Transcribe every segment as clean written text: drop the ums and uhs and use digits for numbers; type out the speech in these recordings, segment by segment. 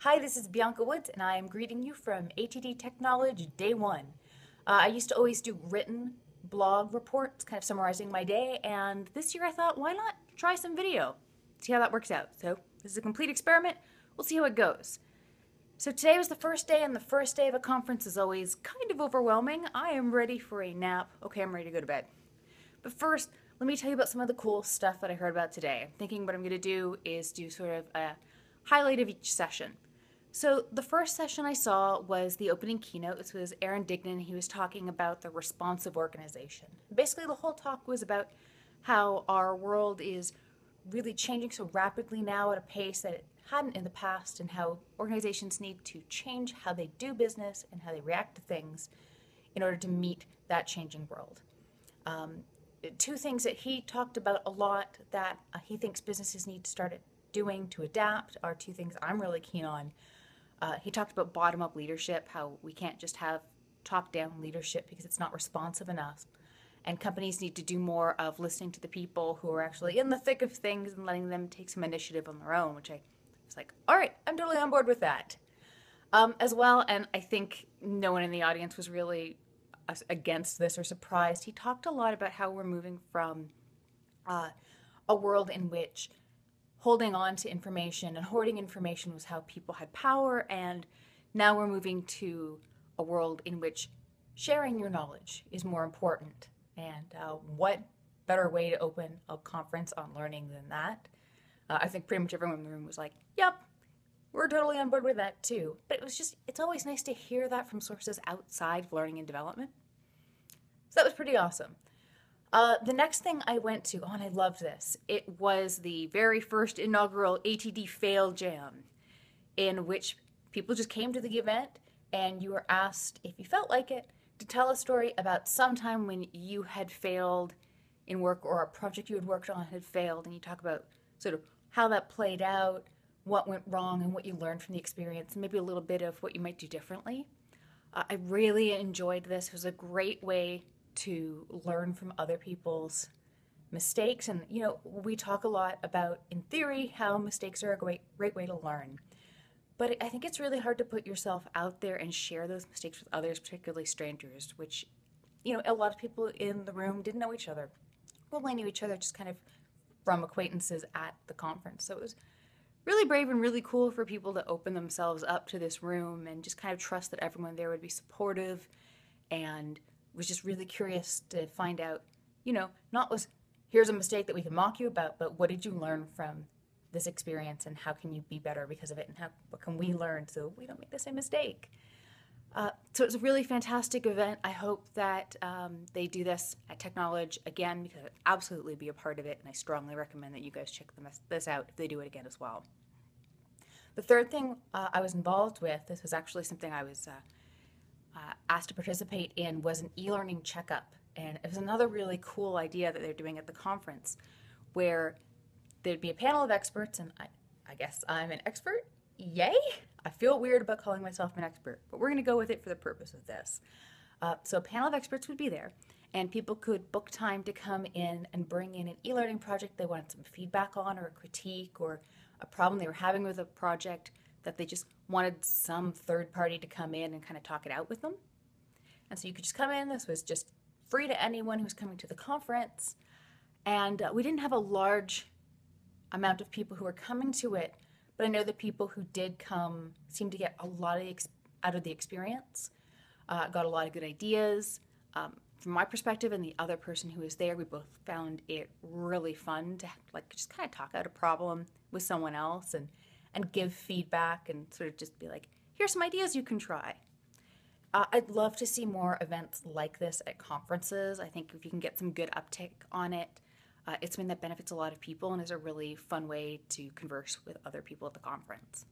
Hi, this is Bianca Woods, and I am greeting you from ATD TechKnowledge Day 1. I used to always do written blog reports, kind of summarizing my day, and this year I thought, why not try some video? See how that works out. So, this is a complete experiment. We'll see how it goes. So, today was the first day, and the first day of a conference is always kind of overwhelming. I am ready for a nap. Okay, I'm ready to go to bed. But first, let me tell you about some of the cool stuff that I heard about today. I'm thinking what I'm going to do is do sort of a highlight of each session. So the first session I saw was the opening keynote. This was Aaron Dignan. He was talking about the responsive organization. Basically, the whole talk was about how our world is really changing so rapidly now at a pace that it hadn't in the past, and how organizations need to change how they do business and how they react to things in order to meet that changing world. Two things that he talked about a lot that he thinks businesses need to start doing to adapt are two things I'm really keen on. He talked about bottom-up leadership, how we can't just have top-down leadership because it's not responsive enough. And companies need to do more of listening to the people who are actually in the thick of things and letting them take some initiative on their own, which I was like, all right, I'm totally on board with that. As well, and I think no one in the audience was really against this or surprised, he talked a lot about how we're moving from a world in which holding on to information and hoarding information was how people had power, and now we're moving to a world in which sharing your knowledge is more important. And what better way to open a conference on learning than that? I think pretty much everyone in the room was like, yep, we're totally on board with that too. But it's always nice to hear that from sources outside of learning and development. So that was pretty awesome. The next thing I went to, and I loved this, it was the very first inaugural ATD Fail Jam, in which people just came to the event and you were asked, if you felt like it, to tell a story about some time when you had failed in work or a project you had worked on had failed, and you talk about sort of how that played out, what went wrong, and what you learned from the experience, and maybe a little bit of what you might do differently. I really enjoyed this. It was a great way to learn from other people's mistakes. And, we talk a lot about, in theory, how mistakes are a great way to learn. But I think it's really hard to put yourself out there and share those mistakes with others, particularly strangers, which, a lot of people in the room didn't know each other. Well, they knew each other just kind of from acquaintances at the conference. So it was really brave and really cool for people to open themselves up to this room and just kind of trust that everyone there would be supportive, and was just really curious to find out, not was here's a mistake that we can mock you about, but what did you learn from this experience, and how can you be better because of it, and what can we learn so we don't make the same mistake? So it's a really fantastic event. I hope that they do this at TechKnowledge again, because I'd absolutely be a part of it, and I strongly recommend that you guys check this out if they do it again as well. The third thing I was involved with, this was actually something I was asked to participate in, was an e-learning checkup. And it was another really cool idea that they're doing at the conference, where there'd be a panel of experts, and I guess I'm an expert. Yay! I feel weird about calling myself an expert, but we're going to go with it for the purpose of this. So a panel of experts would be there, and people could book time to come in and bring in an e-learning project they wanted some feedback on, or a critique, or a problem they were having with a project that they just wanted some third party to come in and kind of talk it out with them. And so you could just come in. This was just free to anyone who was coming to the conference. And we didn't have a large amount of people who were coming to it, but I know the people who did come seemed to get a lot out of the experience, got a lot of good ideas. From my perspective and the other person who was there, we both found it really fun to just kind of talk out a problem with someone else, and give feedback, and sort of just be like, here's some ideas you can try. I'd love to see more events like this at conferences. I think if you can get some good uptake on it, it's something that benefits a lot of people and is a really fun way to converse with other people at the conference.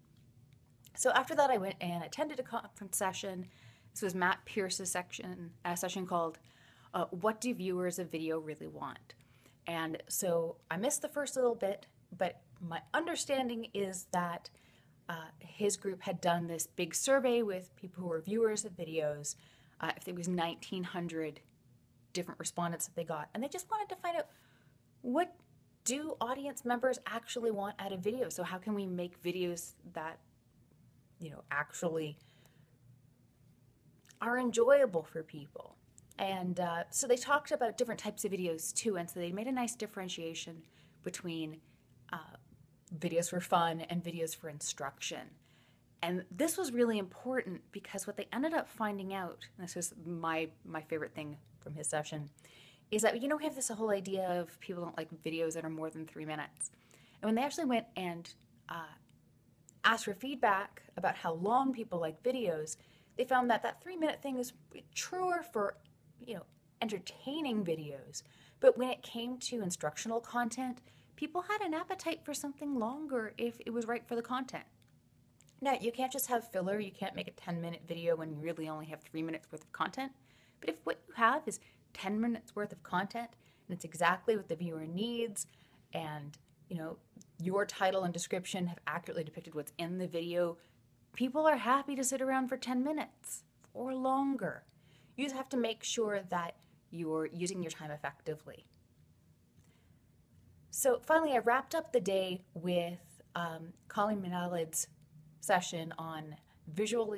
So after that, I went and attended a conference session. This was Matt Pierce's session called What Do Viewers of Video Really Want? And so I missed the first little bit, but my understanding is that his group had done this big survey with people who were viewers of videos. If there was 1,900 different respondents that they got, and they just wanted to find out, what do audience members actually want out of videos? So how can we make videos that actually are enjoyable for people. And so they talked about different types of videos too, and so they made a nice differentiation between videos for fun and videos for instruction. And this was really important because what they ended up finding out, and this was my favorite thing from his session, is that, we have this whole idea of people don't like videos that are more than 3 minutes. And when they actually went and asked for feedback about how long people like videos, they found that that 3-minute thing is truer for, entertaining videos. But when it came to instructional content, people had an appetite for something longer if it was right for the content. Now, you can't just have filler. You can't make a 10-minute video when you really only have 3 minutes worth of content. But if what you have is 10 minutes worth of content and it's exactly what the viewer needs, and your title and description have accurately depicted what's in the video, people are happy to sit around for 10 minutes or longer. You just have to make sure that you're using your time effectively. So finally, I wrapped up the day with Colleen Minalid's session on visual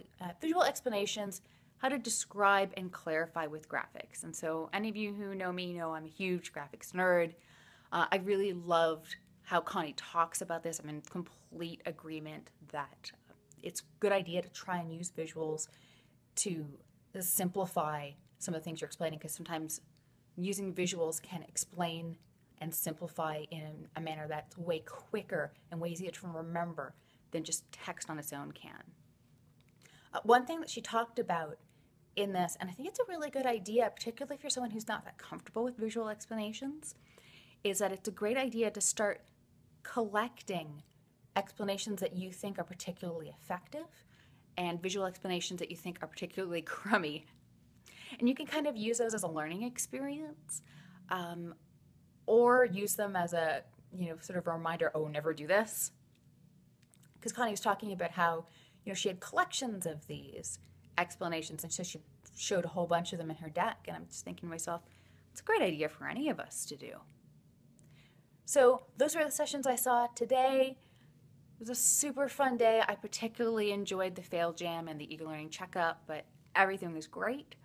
explanations, how to describe and clarify with graphics. And so any of you who know me know I'm a huge graphics nerd. I really loved how Connie talks about this. I'm in complete agreement that it's a good idea to try and use visuals to simplify some of the things you're explaining, because sometimes using visuals can explain and simplify in a manner that's way quicker and way easier to remember than just text on its own can. One thing that she talked about in this, and I think it's a really good idea, particularly if you're someone who's not that comfortable with visual explanations, is that it's a great idea to start collecting explanations that you think are particularly effective and visual explanations that you think are particularly crummy. And you can kind of use those as a learning experience, or use them as a, sort of a reminder, oh, never do this. Because Connie was talking about how, she had collections of these explanations, and so she showed a whole bunch of them in her deck, and I'm just thinking to myself, it's a great idea for any of us to do. So those were the sessions I saw today. It was a super fun day. I particularly enjoyed the Fail Jam and the Eager Learning Checkup, but everything was great.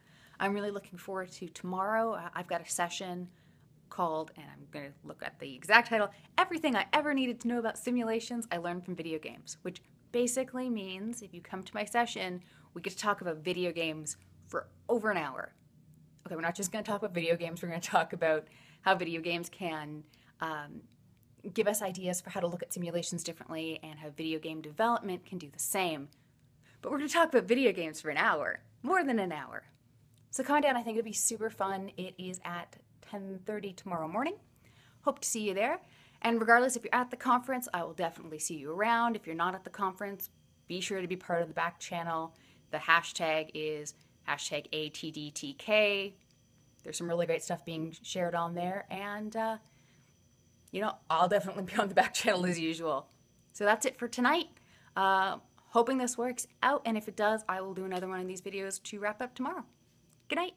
I'm really looking forward to tomorrow. I've got a session called, and I'm going to look at the exact title, Everything I Ever Needed to Know About Simulations I Learned from Video Games, which basically means if you come to my session, we get to talk about video games for over an hour. Okay, we're not just going to talk about video games. We're going to talk about how video games can give us ideas for how to look at simulations differently, and how video game development can do the same. But we're going to talk about video games for an hour, more than an hour. So come on down. I think it'll be super fun. It is at 10:30 tomorrow morning. Hope to see you there. And regardless if you're at the conference, I will definitely see you around. If you're not at the conference, be sure to be part of the back channel. The hashtag is hashtag ATDTK. There's some really great stuff being shared on there. And, I'll definitely be on the back channel as usual. So that's it for tonight. Hoping this works out. And if it does, I will do another one of these videos to wrap up tomorrow. Good night.